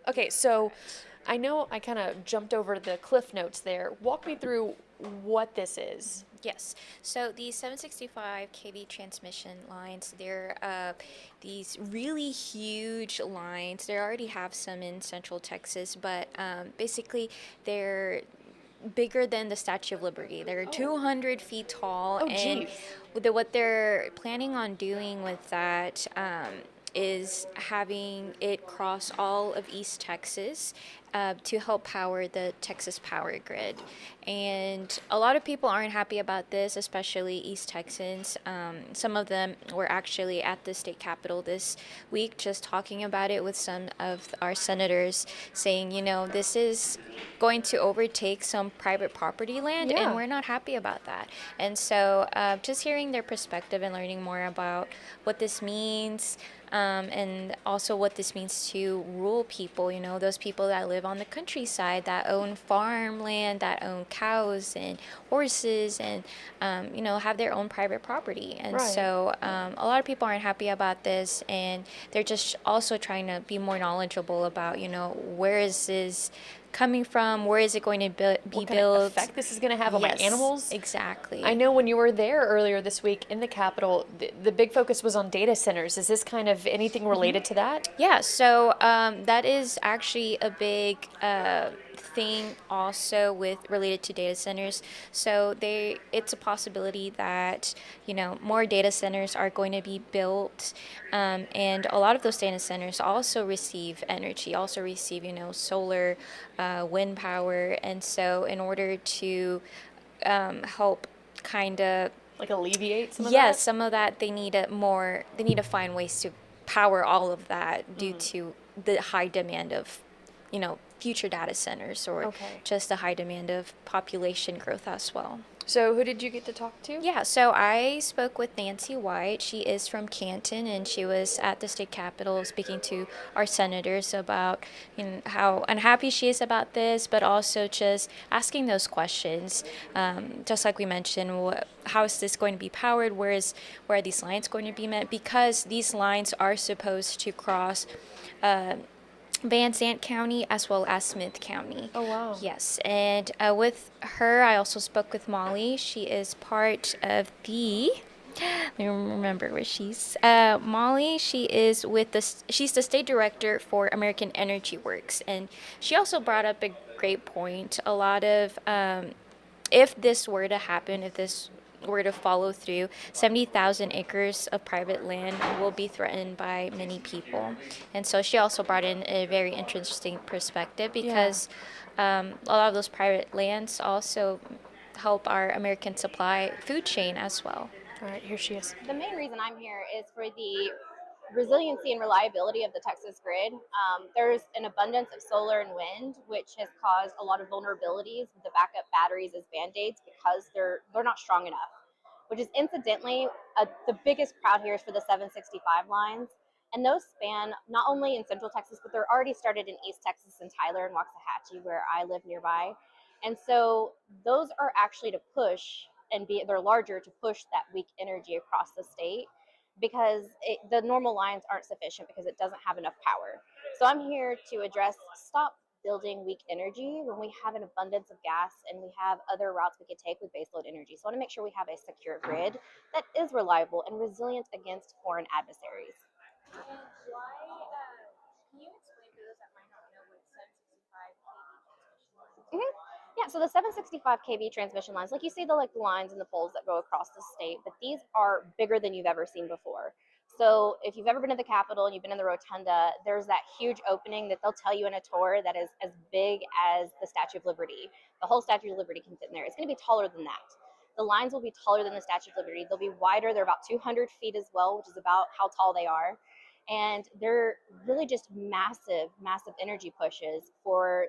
Okay, so I know I kind of jumped over the cliff notes there. Walk me through what this is. Yes. So these 765 kV transmission lines, they're these really huge lines. They already have some in Central Texas, but basically they're bigger than the Statue of Liberty. They're 200 feet tall, Oh, and geez. what they're planning on doing with that is having it cross all of East Texas to help power the Texas power grid. And a lot of people aren't happy about this, especially East Texans. Some of them were actually at the state capitol this week just talking about it with some of our senators, saying, this is going to overtake some private property land, and Yeah. we're not happy about that. And so, just hearing their perspective and learning more about what this means, and also what this means to rural people, those people that live on the countryside, that own farmland, that own cows and horses, and, have their own private property. And Right. so, a lot of people aren't happy about this, and they're just also trying to be more knowledgeable about, where is this coming from? Where is it going to be What kind of built? effect this is going to have on my Yes, animals? I exactly. know when you were there earlier this week in the Capitol, the big focus was on data centers. Is this kind of anything related to that? Yeah, so that is actually a big thing also with related to data centers. So it's a possibility that more data centers are going to be built, and a lot of those data centers also receive energy, also receive solar, wind power, and so in order to help kind of Like alleviate some of yes, that? some of that they need to find ways to power all of that due to the high demand of, future data centers, or Okay. just the high demand of population growth as well. So who did you get to talk to? Yeah, so I spoke with Nancy White. She is from Canton, and she was at the state capitol speaking to our senators about how unhappy she is about this, but also just asking those questions. Just like we mentioned, how is this going to be powered? Where are these lines going to be met? Because these lines are supposed to cross Van Zandt County as well as Smith County. Oh, wow. Yes, and with her, I also spoke with Molly. She is part of the. Let me remember where she's. Molly, she is with the. She's the state director for American Energy Works, and she also brought up a great point. A lot of if this were to happen, if this were to follow through, 70,000 acres of private land will be threatened by many people. And so she also brought in a very interesting perspective Yeah. because a lot of those private lands also help our American supply food chain as well. All right, here she is. The main reason I'm here is for the resiliency and reliability of the Texas grid. There's an abundance of solar and wind, which has caused a lot of vulnerabilities with the backup batteries as band-aids because they're not strong enough. Which is incidentally the biggest crowd here is for the 765 lines, and those span not only in Central Texas, but they're already started in East Texas and Tyler and Waxahachie, where I live nearby. And so those are actually to push and they're larger to push that weak energy across the state because the normal lines aren't sufficient because it doesn't have enough power. So I'm here to address stop building weak energy when we have an abundance of gas and we have other routes we could take with baseload energy. So I want to make sure we have a secure grid that is reliable and resilient against foreign adversaries. Mhm. Yeah, so the 765 kV transmission lines, like you see the lines and the poles that go across the state, but these are bigger than you've ever seen before. So if you've ever been to the Capitol and you've been in the rotunda, there's that huge opening that they'll tell you in a tour that is as big as the Statue of Liberty. The whole Statue of Liberty can fit in there. It's going to be taller than that. The lines will be taller than the Statue of Liberty. They'll be wider. They're about 200 feet as well, which is about how tall they are. And they're really just massive, massive energy pushes for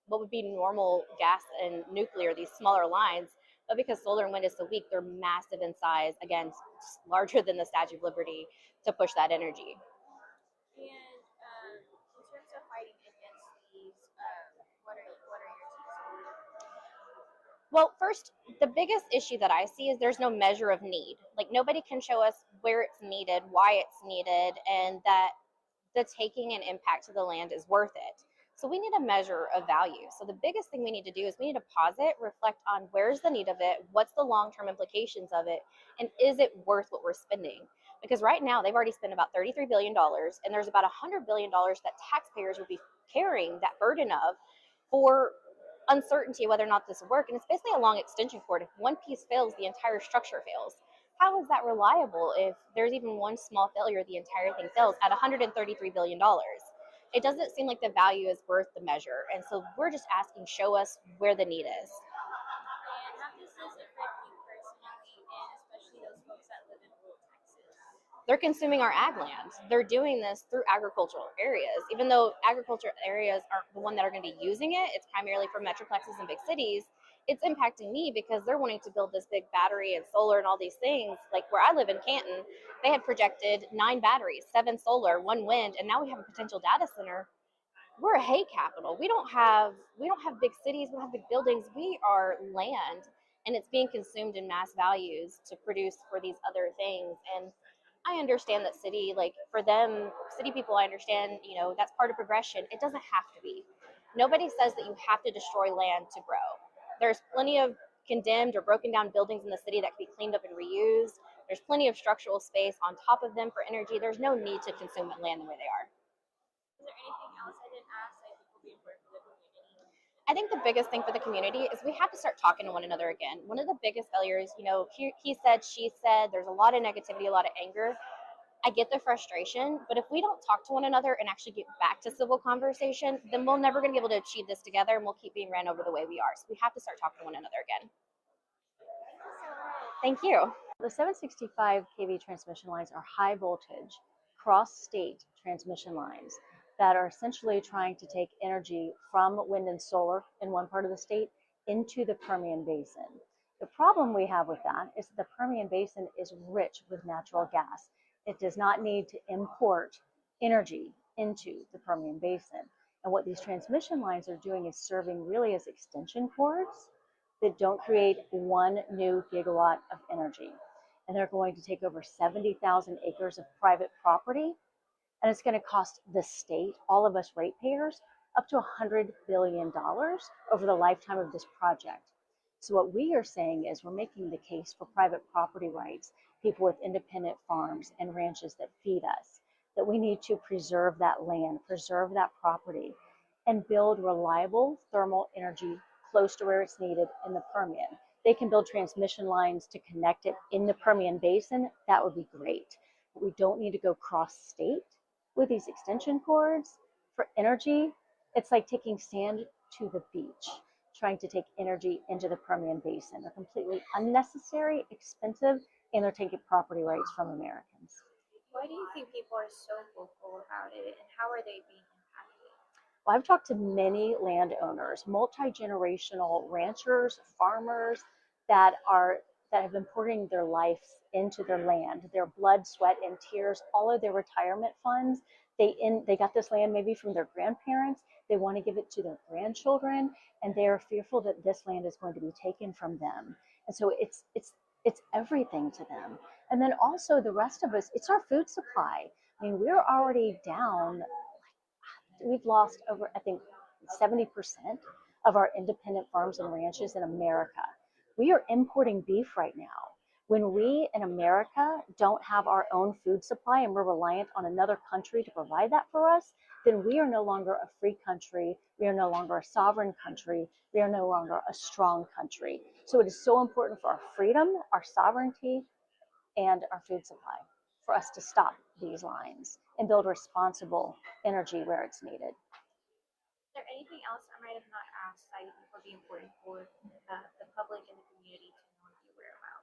what would be normal gas and nuclear, these smaller lines. But because solar and wind is so weak, they're massive in size, again, larger than the Statue of Liberty to push that energy. Well, first, the biggest issue that I see is there's no measure of need. Like, nobody can show us where it's needed, why it's needed, and that the taking and impact to the land is worth it. So we need a measure of value. So the biggest thing we need to do is we need to pause it, reflect on where's the need of it, what's the long-term implications of it, and is it worth what we're spending? Because right now they've already spent about $33 billion, and there's about $100 billion that taxpayers will be carrying that burden of for uncertainty whether or not this will work. And it's basically a long extension cord. If one piece fails, the entire structure fails. How is that reliable if there's even one small failure, the entire thing fails at $133 billion? It doesn't seem like the value is worth the measure. And so we're just asking, show us where the need is. And how does this affect you personally, and especially those folks that live in rural Texas? They're consuming our ag land. They're doing this through agricultural areas. Even though agricultural areas aren't the one that are going to be using it, it's primarily for metroplexes and big cities. It's impacting me because they're wanting to build this big battery and solar and all these things. Like where I live in Canton, they had projected 9 batteries, 7 solar, 1 wind, and now we have a potential data center. We're a hay capital. We don't have big cities, we don't have big buildings. We are land, and it's being consumed in mass values to produce for these other things. And I understand that city, like for them, city people, I understand, that's part of progression. It doesn't have to be. Nobody says that you have to destroy land to grow. There's plenty of condemned or broken down buildings in the city that can be cleaned up and reused. There's plenty of structural space on top of them for energy. There's no need to consume land the way they are. Is there anything else I didn't ask that you think will be important for the community? I think the biggest thing for the community is we have to start talking to one another again. One of the biggest failures, he said, she said, there's a lot of negativity, a lot of anger. I get the frustration, but if we don't talk to one another and actually get back to civil conversation, then we're never going to be able to achieve this together, and we'll keep being ran over the way we are. So we have to start talking to one another again. Thank you. The 765 kV transmission lines are high voltage, cross-state transmission lines that are essentially trying to take energy from wind and solar in one part of the state into the Permian Basin. The problem we have with that is that the Permian Basin is rich with natural gas. It does not need to import energy into the Permian Basin. And what these transmission lines are doing is serving really as extension cords that don't create 1 new gigawatt of energy. And they're going to take over 70,000 acres of private property. And it's going to cost the state, all of us ratepayers, up to $100 billion over the lifetime of this project. So what we are saying is we're making the case for private property rights, people with independent farms and ranches that feed us, that we need to preserve that land, preserve that property, and build reliable thermal energy close to where it's needed in the Permian. They can build transmission lines to connect it in the Permian Basin. That would be great. But we don't need to go cross-state with these extension cords for energy. It's like taking sand to the beach, trying to take energy into the Permian Basin. They're completely unnecessary, expensive, and they're taking property rights from Americans. Why do you think people are so vocal about it, and how are they being impacted? Well, I've talked to many landowners, multi-generational ranchers, farmers that have been pouring their life into their land, their blood, sweat, and tears, all of their retirement funds. They got this land maybe from their grandparents. They want to give it to their grandchildren, and they are fearful that this land is going to be taken from them. And so it's everything to them. And then also the rest of us, it's our food supply. I mean, we're already down. We've lost over, I think, 70% of our independent farms and ranches in America. We are importing beef right now. When we in America don't have our own food supply and we're reliant on another country to provide that for us, then we are no longer a free country. We are no longer a sovereign country. We are no longer a strong country. So it is so important for our freedom, our sovereignty, and our food supply for us to stop these lines and build responsible energy where it's needed. Is there anything else I might have not asked that you think would be important for the public and the community to know and be aware about?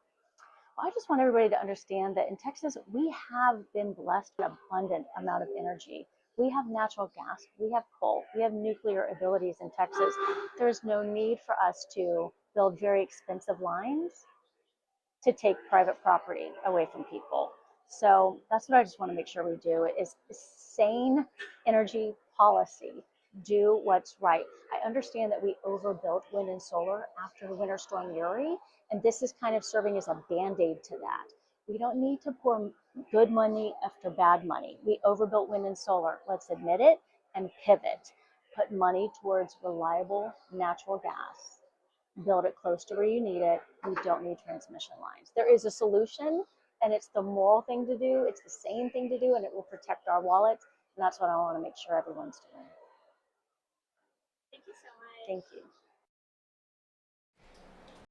Well, I just want everybody to understand that in Texas, we have been blessed with an abundant amount of energy. We have natural gas, we have coal, we have nuclear abilities in Texas. There's no need for us to build very expensive lines to take private property away from people. So that's what I just want to make sure we do is sane energy policy. Do what's right. I understand that we overbuilt wind and solar after the Winter Storm Uri, and this is kind of serving as a band-aid to that. We don't need to pour good money after bad money. We overbuilt wind and solar. Let's admit it and pivot. put money towards reliable natural gas, build it close to where you need it. You don't need transmission lines. There is a solution, and it's the moral thing to do. It's the same thing to do, and it will protect our wallets. And that's what I want to make sure everyone's doing. Thank you so much. Thank you.